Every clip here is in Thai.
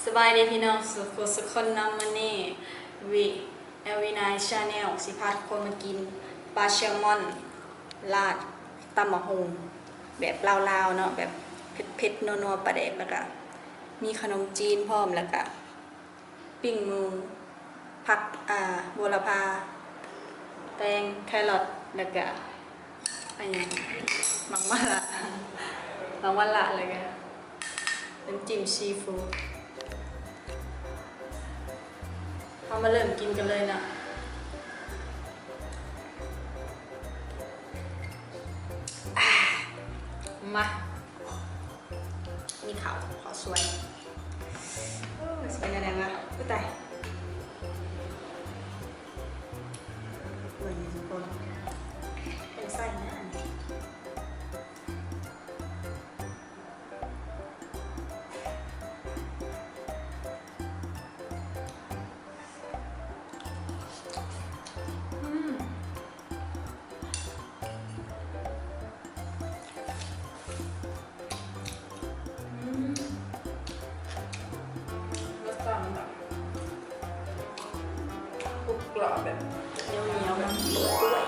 สบายดีพี่น้องสุขคนนำมันนี่วีนายชาแนลสิพาทุกคนมากินปลาแซลมอนราดตำมะฮงแบบลาวๆเนาะแบบเผ็ดๆนัวๆปลาแดกแล้วก็มีขนมจีนพร้อมแล้วก็ปิ้งหมูผักบัวละพาแตงแครอทแล้วก็อันนี้มังมะละอะไรกันน้ำจิ้มซีฟู้ดเอามาเริ่มกินกันเลยนะมามีข่าวขอสวยสวยยังไงวะผู้ตายเลยทุกคนเป็นไส้นะกรอบแบบเหนียวมันตัวด้วย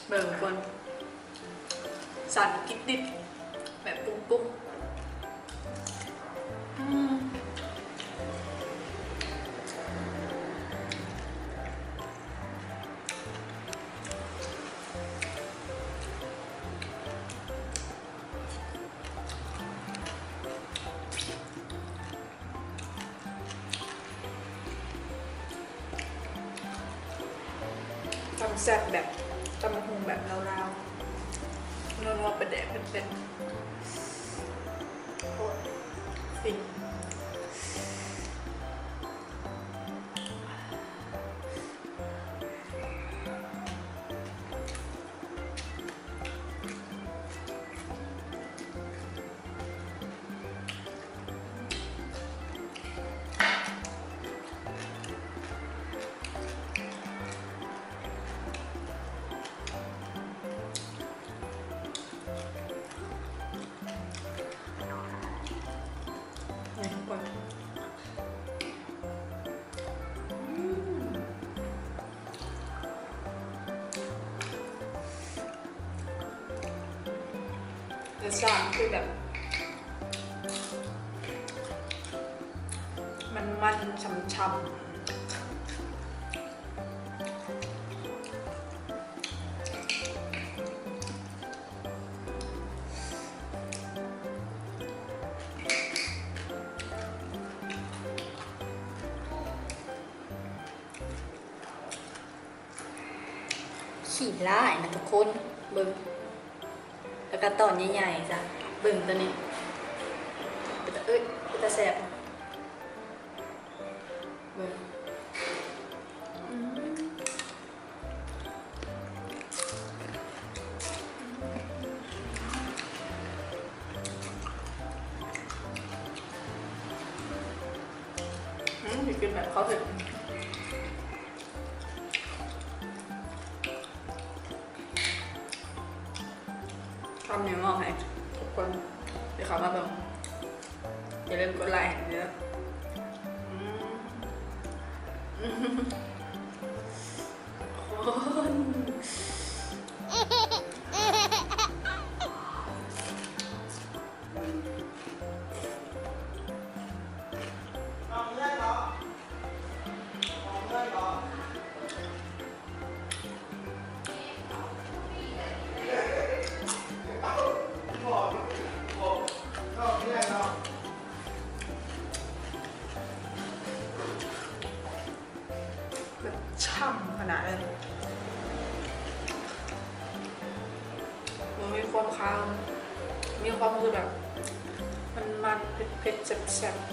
เบิ่งคนสั่นกิดดิบแบบปุ๊บทำแซ่บแบบตำมะฮุงแบบลาวๆนัวๆประเดะเป็นโคตรฟินทุกคนรสชาติคือแบบมันช่ำขี่ไล่นะทุกคนเบิ่งแล้วก็ตอนใหญ่ๆจ้ะเบิ่งตัวนี้เป็นตาแสบเบิ่งอยากกินแบบเขาถึงทำอย่างงอกให้ทุกคนเดี๋ยวเขามาเบิ่งอย่าลืมกดไลค์เยอะคน ช่ำขนาดเลยมันมีความคาวมีความรู้แบบมันเผ็ดๆแซ่บๆ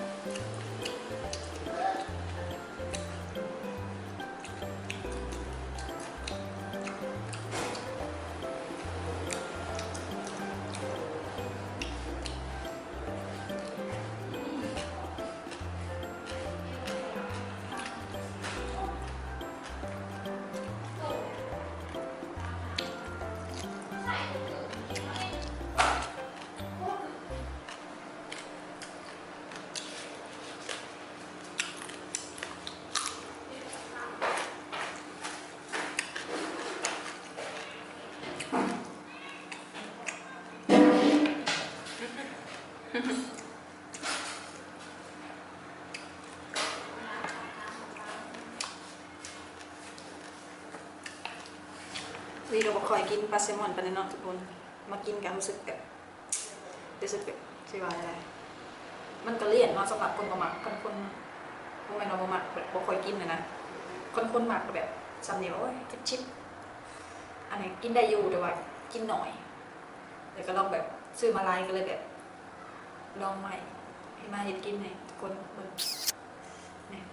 วีเราบอกคอยกินปลาแซลมอนไปในนอกทุกคนมากินกันรู้สึกแบบที่ว่าอะไรมันก็เลี่ยนเนาะสำหรับคนประมาทคนพวกแม่เราประมาทแบบบอกคอยกินนะคนหมักแบบสำเนียงโอ้ยชิบอันนี้กินได้อยู่แต่ว่ากินหน่อยแต่ก็ลองแบบซื้อมาลายก็เลยแบบลองใหม่ให้มาเห็นกินเนี่ยทุกคนมันเนี่ย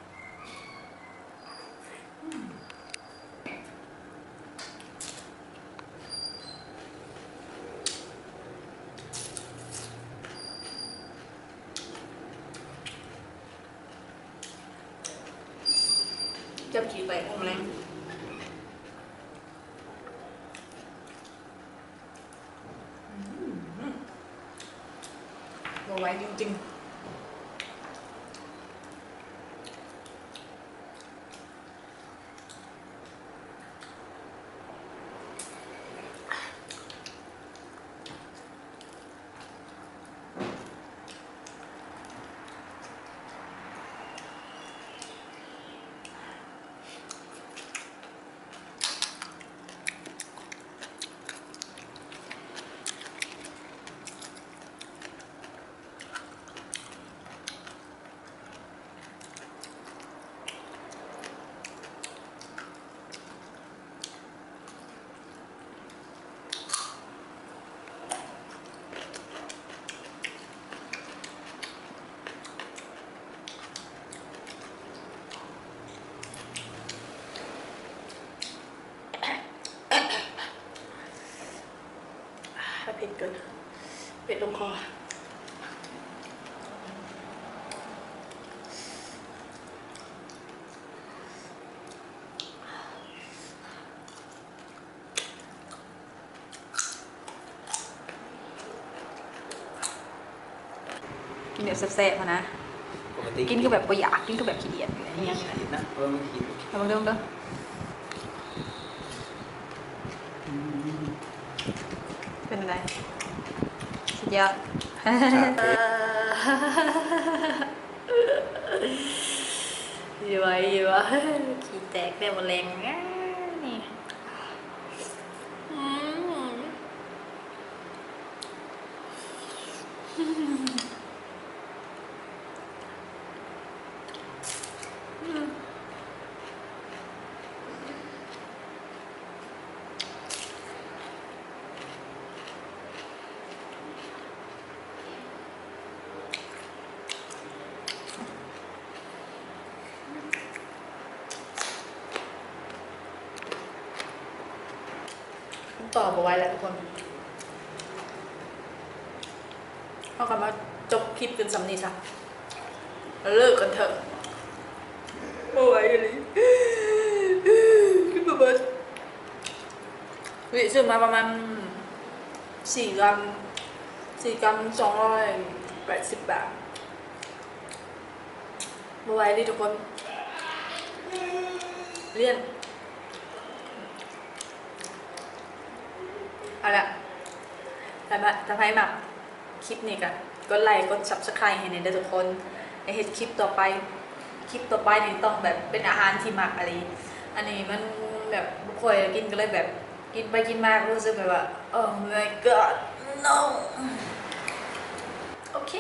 จับขี่ไปอมแรงบไว้จริงๆเผ็ดเกินเผ็ดลงคอกินแบบแซ่บๆนะกินก็แบบประหยัดกินก็แบบขี้เกียจอะไรอย่างเงี้ยนะเพราะมันกินลองเดิมเด้อเป็นอะไรสุดยอดอยู่ไว้ขี้แตกได้หมดแรงนี่ต่อเอาไว้แล้วทุกคนเอาคำว่าจบคลิปกันสำนีซะแล้วเลิกกันเถอะไม่ไหวเลยคิดแบบวิซื้อมาประมาณ4 กรัม280 บาทไม่ไหวเลยทุกคนเลี่ยนเอาละถ้าใครมาคลิปนี้กันกดไลค์กด subscribe ให้ในเด้อทุกคนในเห็นคลิปต่อไปนี่ต้องแบบเป็นอาหารที่มักอะไรอันนี้มันแบบบุคคลกินก็เลยแบบกินไปกินมารู้สึกแบบว่า oh my god no โอเค